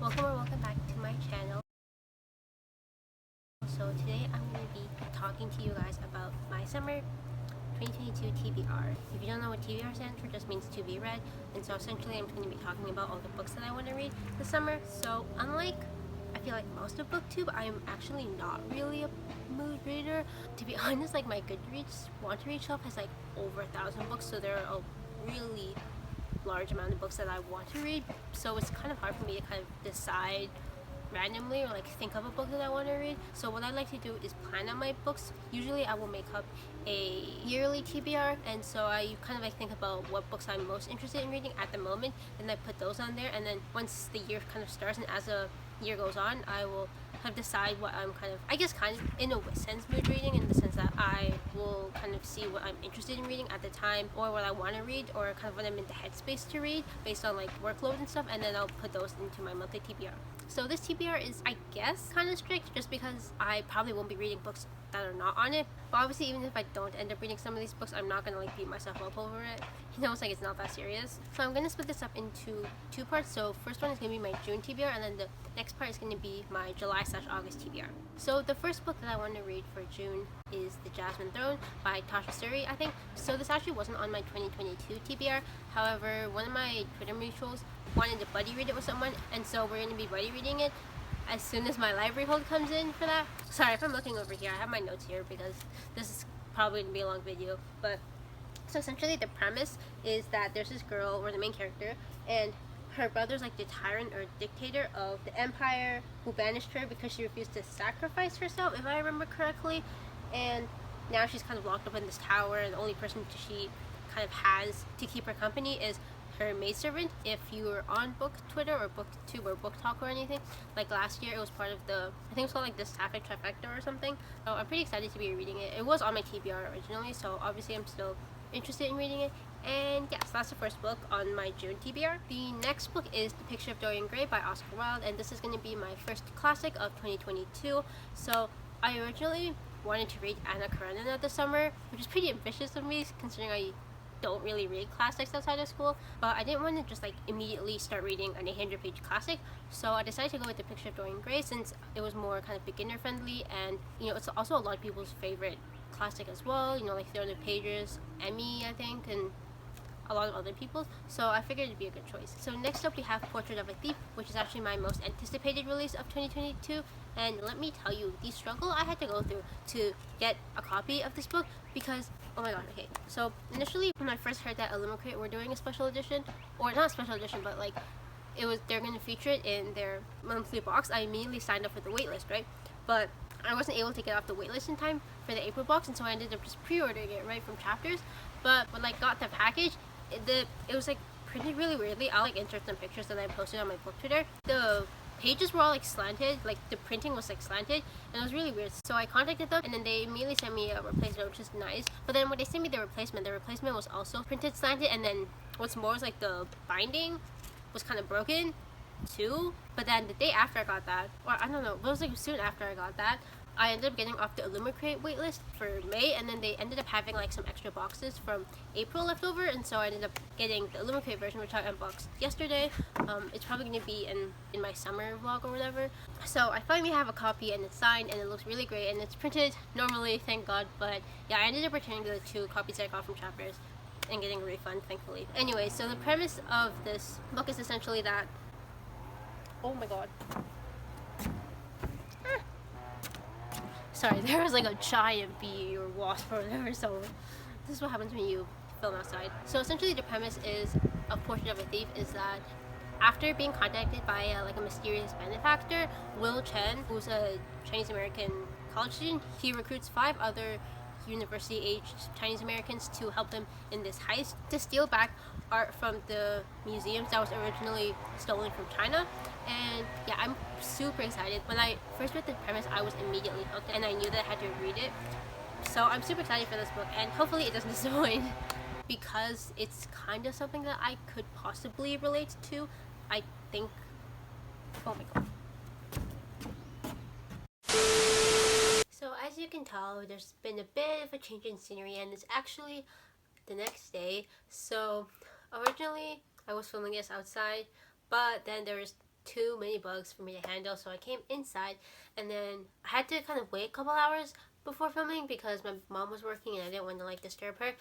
Welcome back to my channel. So today I'm going to be talking to you guys about my summer 2022 TBR. If you don't know what TBR stands for, it just means to be read. And so essentially I'm going to be talking about all the books that I want to read this summer. So unlike, I feel like most of booktube, I'm actually not really a mood reader. To be honest, like my Goodreads want to read shelf has like over 1,000 books, so there are a really large amount of books that I want to read, so it's kind of hard for me to kind of decide randomly or like think of a book that I want to read. So what I like to do is plan out my books. Usually I will make up a yearly TBR, and so I kind of like think about what books I'm most interested in reading at the moment, and I put those on there, and then once the year kind of starts and as the year goes on, I will kind of decide what I'm kind of in a sense mood reading, in the sense that I will kind of see what I'm interested in reading at the time, or what I want to read, or kind of when I'm in the headspace to read based on like workload and stuff, and then I'll put those into my monthly TBR. So this TBR is, I guess, kind of strict just because I probably won't be reading books that are not on it. But obviously, even if I don't end up reading some of these books, I'm not going to like beat myself up over it. You know, it's like it's not that serious. So I'm going to split this up into two parts. So first one is going to be my June TBR, and then the next part is going to be my July/August TBR. So the first book that I want to read for June is The Jasmine Throne by Tasha Suri, I think. So this actually wasn't on my 2022 TBR. However, one of my Twitter mutuals wanted to buddy read it with someone, and so we're going to be buddy reading it as soon as my library hold comes in for that. Sorry if I'm looking over here, I have my notes here because this is probably going to be a long video. But so essentially the premise is that there's this girl, or the main character, and her brother's like the tyrant or dictator of the empire, who banished her because she refused to sacrifice herself, if I remember correctly. And now she's kind of locked up in this tower, and the only person she kind of has to keep her company is her maidservant. If you were on book Twitter or booktube or book talk or anything, like last year it was part of the, I think it was called like the Sapphic Trifecta or something. So I'm pretty excited to be reading it. It was on my TBR originally, so obviously I'm still interested in reading it. And yes, that's the first book on my June TBR. The next book is The Picture of Dorian Gray by Oscar Wilde, and this is going to be my first classic of 2022. So I originally wanted to read Anna Karenina this summer, which is pretty ambitious of me considering I don't really read classics outside of school, but I didn't want to just like immediately start reading an 800-page classic, so I decided to go with The Picture of Dorian Gray since it was more kind of beginner friendly, and you know, it's also a lot of people's favorite classic as well, you know, like 300 pages, Emmy I think, and a lot of other people's, so I figured it'd be a good choice. So next up we have Portrait of a Thief, which is actually my most anticipated release of 2022, and let me tell you the struggle I had to go through to get a copy of this book, because oh my god, okay, so initially when I first heard that Illumicrate were doing a special edition, or not a special edition, but like they're going to feature it in their monthly box, I immediately signed up for the waitlist, right? But I wasn't able to get off the waitlist in time for the April box, and so I ended up just pre-ordering it right from Chapters. But when I got the package, it was like printed really weirdly. I'll like insert some pictures that I posted on my book Twitter. The pages were all like slanted, like the printing was like slanted, and it was really weird. So I contacted them, and then they immediately sent me a replacement, which is nice. But then when they sent me the replacement was also printed slanted, and then what's more was like the binding was kind of broken too. But then the day after I got that, or I don't know, it was like soon after I got that, I ended up getting off the Illumicrate waitlist for May, and then they ended up having like some extra boxes from April left over, and so I ended up getting the Illumicrate version, which I unboxed yesterday. It's probably going to be in my summer vlog or whatever. So I finally have a copy, and it's signed, and it looks really great, and it's printed normally, thank god. But yeah, I ended up returning the 2 copies I got from Chapters and getting a refund, thankfully. Anyway, so the premise of this book is essentially that, oh my god, sorry, there was like a giant bee or wasp or whatever, so this is what happens when you film outside. So essentially the premise is a Portrait of a Thief is that after being contacted by like a mysterious benefactor, Will Chen, who's a Chinese American college student, he recruits 5 other university-aged Chinese Americans to help him in this heist to steal back art from the museums that was originally stolen from China. And yeah, I'm super excited. When I first read the premise, I was immediately hooked, and I knew that I had to read it. So I'm super excited for this book, and hopefully it doesn't disappoint, because it's kind of something that I could possibly relate to. I think, oh my god. So as you can tell, there's been a bit of a change in scenery, and it's actually the next day. So originally I was filming this outside, but then there was too many bugs for me to handle, so I came inside, and then I had to kind of wait a couple hours before filming because my mom was working and I didn't want to like disturb her.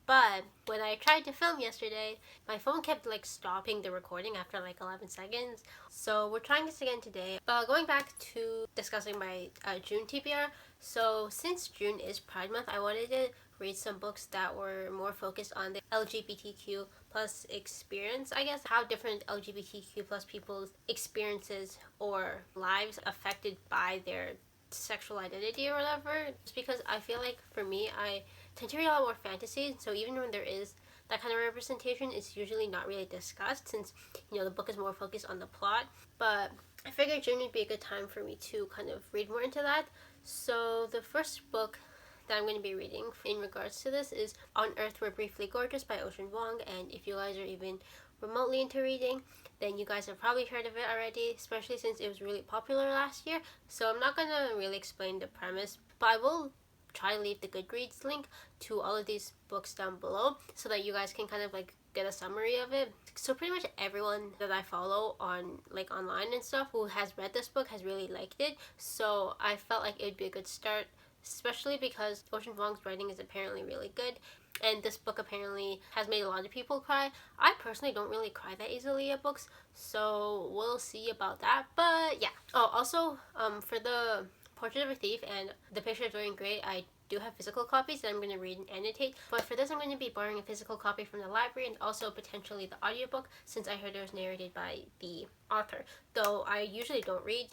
But when I tried to film yesterday, my phone kept like stopping the recording after like 11 seconds. So we're trying this again today. Going back to discussing my June TBR. So since June is Pride Month, I wanted to read some books that were more focused on the LGBTQ plus experience, I guess, how different LGBTQ plus people's experiences or lives affected by their sexual identity or whatever. Just because I feel like for me, I tend to read a lot more fantasy, so even when there is that kind of representation, it's usually not really discussed since, you know, the book is more focused on the plot. But I figured June would be a good time for me to kind of read more into that. So the first book that I'm going to be reading in regards to this is On Earth We're Briefly Gorgeous by Ocean Vuong, and if you guys are even remotely into reading, then you guys have probably heard of it already, especially since it was really popular last year. So I'm not going to really explain the premise, but I will try to leave the Goodreads link to all of these books down below so that you guys can kind of like get a summary of it. So pretty much everyone that I follow on like online and stuff who has read this book has really liked it, so I felt like it would be a good start, especially because Ocean Vuong's writing is apparently really good, and this book apparently has made a lot of people cry. I personally don't really cry that easily at books, so we'll see about that. But yeah. Oh, also, for the Portrait of a Thief and The Picture of Dorian Gray, I do have physical copies that I'm going to read and annotate, but for this I'm going to be borrowing a physical copy from the library and also potentially the audiobook since I heard it was narrated by the author. Though I usually don't read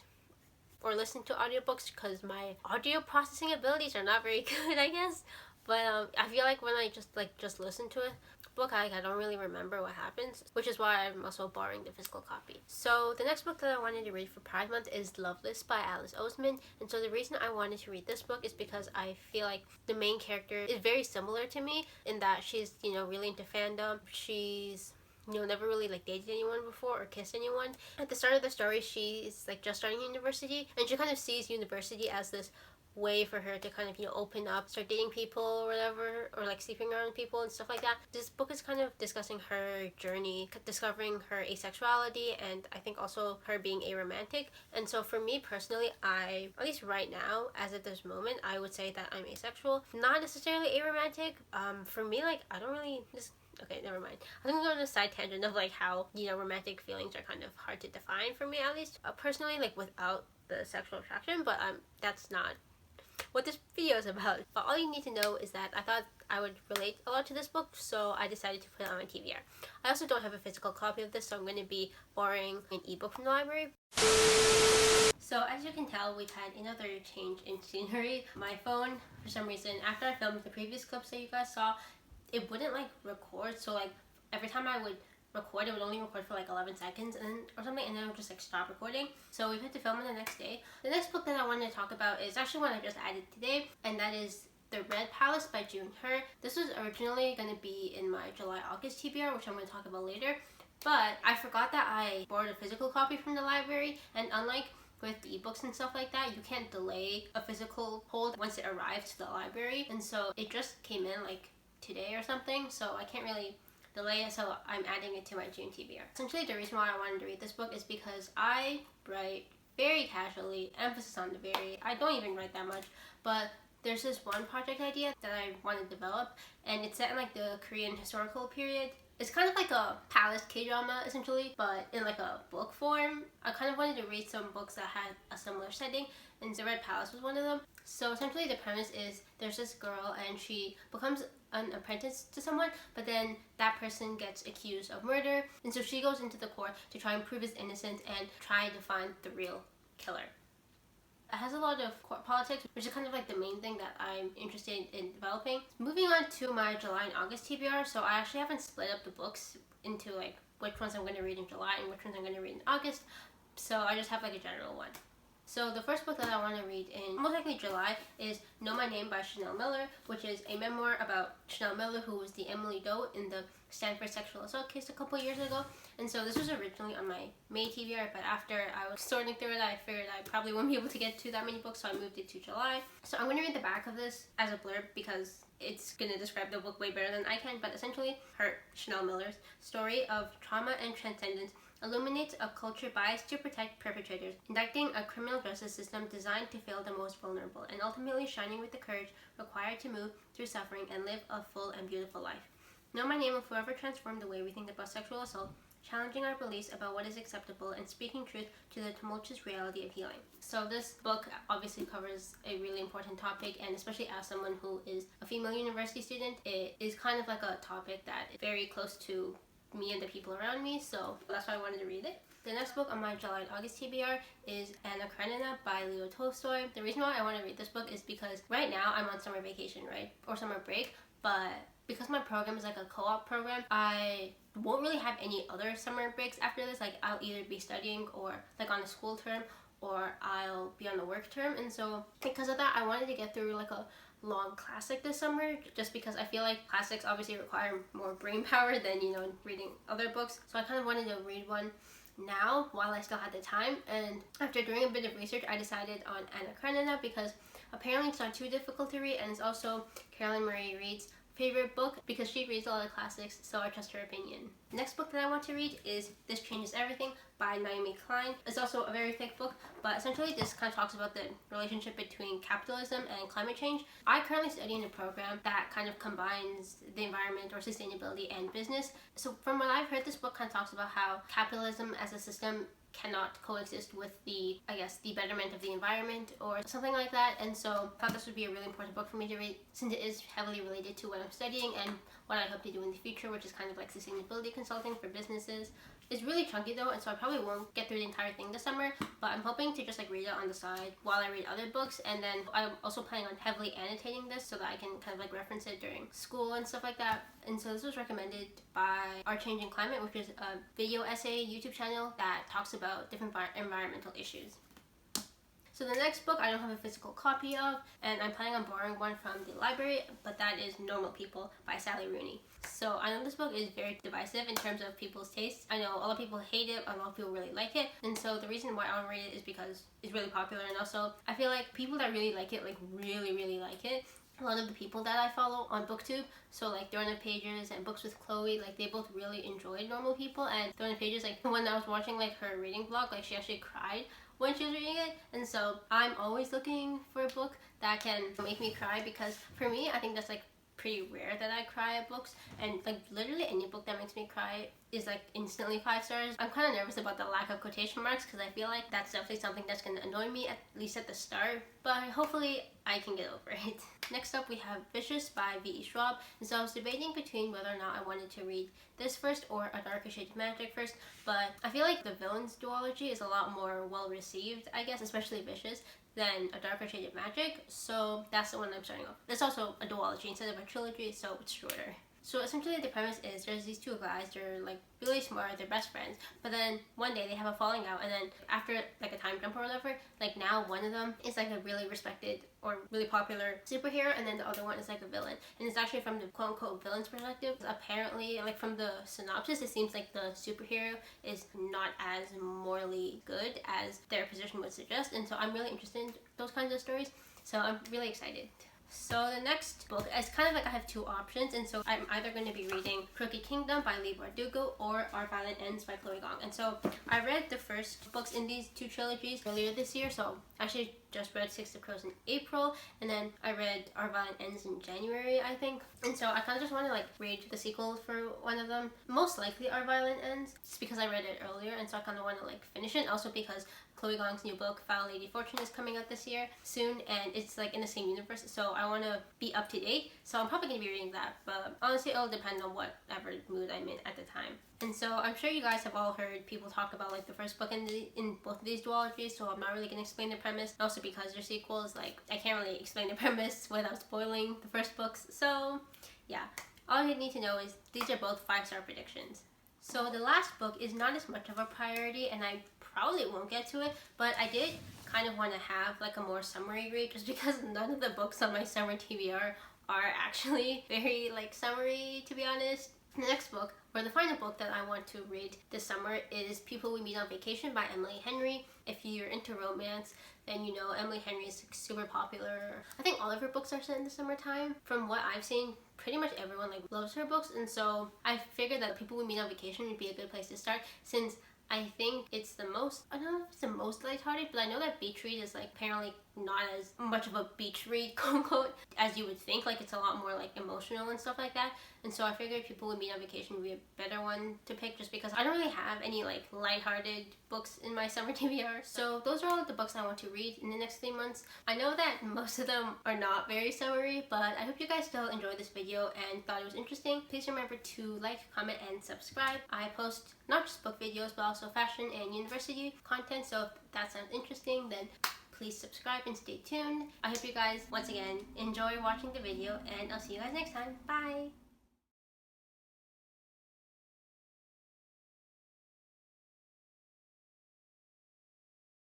or listen to audiobooks because my audio processing abilities are not very good, I guess. But I feel like when I just listen to a book, I don't really remember what happens, which is why I'm also borrowing the physical copy. So the next book that I wanted to read for Pride Month is Loveless by Alice Oseman, and so the reason I wanted to read this book is because I feel like the main character is very similar to me in that she's, you know, really into fandom. She's, you know, never really like dated anyone before or kissed anyone. At the start of the story, she's like just starting university, and she kind of sees university as this way for her to kind of, you know, open up, start dating people or whatever, or like sleeping around people and stuff like that. This book is kind of discussing her journey, discovering her asexuality, and I think also her being aromantic. And so for me personally, at least right now, as of this moment, I would say that I'm asexual, not necessarily aromantic. For me, like, I don't really okay, never mind. I'm gonna go on a side tangent of like how, you know, romantic feelings are kind of hard to define for me, at least personally, like without the sexual attraction, but that's not what this video is about. But all you need to know is that I thought I would relate a lot to this book, so I decided to put it on my TBR. I also don't have a physical copy of this, so I'm going to be borrowing an ebook from the library. So as you can tell, we've had another change in scenery. My phone, for some reason, after I filmed the previous clips that you guys saw, it wouldn't like record, so like every time I would record, it would only record for like 11 seconds or something, and then it would just like stop recording. So we had to film it the next day. The next book that I wanted to talk about is actually one I just added today, and that is The Red Palace by June Her. This was originally going to be in my July-August TBR, which I'm going to talk about later, but I forgot that I borrowed a physical copy from the library, and unlike with ebooks and stuff like that, you can't delay a physical hold once it arrives to the library, and so it just came in like today or something, so I can't really delay it, so I'm adding it to my June TBR. Essentially, the reason why I wanted to read this book is because I write very casually, emphasis on the very. I don't even write that much, but there's this one project idea that I want to develop, and it's set in like the Korean historical period. It's kind of like a palace K-drama essentially, but in like a book form. I kind of wanted to read some books that had a similar setting, and The Red Palace was one of them. So essentially the premise is there's this girl and she becomes an apprentice to someone, but then that person gets accused of murder, and so she goes into the court to try and prove his innocence and try to find the real killer. It has a lot of court politics, which is kind of like the main thing that I'm interested in developing. Moving on to my July and August TBR, so I actually haven't split up the books into like which ones I'm going to read in July and which ones I'm going to read in August, so I just have like a general one. So the first book that I want to read in most likely July is Know My Name by Chanel Miller, which is a memoir about Chanel Miller, who was the Emily Doe in the Stanford sexual assault case a couple years ago. And so this was originally on my May TBR, but after I was sorting through it, I figured I probably wouldn't be able to get to that many books, so I moved it to July. So I'm going to read the back of this as a blurb because it's going to describe the book way better than I can, but essentially Chanel Miller's story of trauma and transcendence illuminates a culture biased to protect perpetrators, enacting a criminal justice system designed to fail the most vulnerable, and ultimately shining with the courage required to move through suffering and live a full and beautiful life. Know My Name will forever transform the way we think about sexual assault, challenging our beliefs about what is acceptable and speaking truth to the tumultuous reality of healing. So this book obviously covers a really important topic, and especially as someone who is a female university student, it is kind of like a topic that is very close to me and the people around me, so that's why I wanted to read it. The next book on my July and August TBR is Anna Karenina by Leo Tolstoy. The reason why I want to read this book is because right now I'm on summer vacation, right? Or summer break, but because my program is like a co-op program, I won't really have any other summer breaks after this. Like I'll either be studying or like on a school term, or I'll be on a work term. And so because of that, I wanted to get through like a long classic this summer, just because I feel like classics obviously require more brain power than, you know, reading other books. So I kind of wanted to read one now while I still had the time, and after doing a bit of research I decided on Anna Karenina because apparently it's not too difficult to read, and it's also Carolyn Marie Reed's favorite book because she reads a lot of classics, so I trust her opinion. The next book that I want to read is This Changes Everything by Naomi Klein. It's also a very thick book, but essentially this kind of talks about the relationship between capitalism and climate change. I currently study in a program that kind of combines the environment or sustainability and business. So from what I've heard, this book kind of talks about how capitalism as a system cannot coexist with the, I guess, the betterment of the environment or something like that. And so I thought this would be a really important book for me to read since it is heavily related to what I'm studying and what I hope to do in the future, which is kind of like sustainability consulting for businesses. It's really chunky though, and so I probably won't get through the entire thing this summer, but I'm hoping to just like read it on the side while I read other books. And then I'm also planning on heavily annotating this so that I can kind of like reference it during school and stuff like that. And so this was recommended by Our Changing Climate, which is a video essay YouTube channel that talks about different environmental issues. So the next book I don't have a physical copy of, and I'm planning on borrowing one from the library, but that is Normal People by Sally Rooney. So I know this book is very divisive in terms of people's tastes. I know a lot of people hate it, a lot of people really like it, and so the reason why I want to read it is because it's really popular, and also I feel like people that really like it, like really like it, a lot of the people that I follow on booktube, so like Dorian Pages and Books with Chloe, like they both really enjoyed Normal People. And Dorian Pages, like when I was watching like her reading vlog, like she actually cried when she was reading it. And so I'm always looking for a book that can make me cry, because for me I think that's like pretty rare that I cry at books, and like literally any book that makes me cry is like instantly 5 stars. I'm kind of nervous about the lack of quotation marks because I feel like that's definitely something that's going to annoy me, at least at the start, but hopefully I can get over it. Next up we have Vicious by V.E. Schwab, and so I was debating between whether or not I wanted to read this first or A Darker Shade of Magic first, but I feel like the villain's duology is a lot more well received, I guess, especially Vicious, than A Darker Shade of Magic, so that's the one I'm starting off. There's also a duology instead of a trilogy, so it's shorter. So essentially the premise is there's these two guys, they're like really smart, they're best friends, but then one day they have a falling out, and then after like a time jump or whatever, like now one of them is like a really respected or really popular superhero, and then the other one is like a villain, and it's actually from the quote-unquote villain's perspective. Apparently, like from the synopsis, it seems like the superhero is not as morally good as their position would suggest, and so I'm really interested in those kinds of stories, so I'm really excited. So the next book is kind of like I have two options, and so I'm either going to be reading Crooked Kingdom by Leigh Bardugo or Our Violent Ends by Chloe Gong. And so I read the first books in these two trilogies earlier this year, so I actually just read Six of Crows in April, and then I read Our Violent Ends in January, I think. And so I kind of just want to like read the sequel for one of them, most likely Our Violent Ends, just because I read it earlier, and so I kind of want to like finish it, also because Chloe Gong's new book, Foul Lady Fortune, is coming out this year soon, and it's like in the same universe, so I want to be up to date. So I'm probably going to be reading that, but honestly it'll depend on whatever mood I'm in at the time. And so I'm sure you guys have all heard people talk about like the first book in both of these duologies, so I'm not really going to explain the premise. Also because they're sequels, like I can't really explain the premise without spoiling the first books. So yeah, all you need to know is these are both 5-star predictions. So the last book is not as much of a priority, and I probably won't get to it, but I did kind of want to have like a more summary read, just because none of the books on my summer TBR are actually very like summary, to be honest. The next book, or the final book that I want to read this summer, is People We Meet on Vacation by Emily Henry. If you're into romance, then you know Emily Henry is super popular. I think all of her books are set in the summertime. From what I've seen, pretty much everyone like loves her books, and so I figured that People We Meet on Vacation would be a good place to start, since I think it's the most, I don't know if it's the most lighthearted, but I know that beach read is like apparently not as much of a beach read, quote unquote, as you would think. Like it's a lot more like emotional and stuff like that. And so I figured People With Me on Vacation would be a better one to pick, just because I don't really have any like lighthearted books in my summer TBR. So those are all the books I want to read in the next 3 months. I know that most of them are not very summery, but I hope you guys still enjoyed this video and thought it was interesting. Please remember to like, comment, and subscribe. I post not just book videos, but also fashion and university content, so if that sounds interesting, then please subscribe and stay tuned. I hope you guys, once again, enjoy watching the video, and I'll see you guys next time. Bye!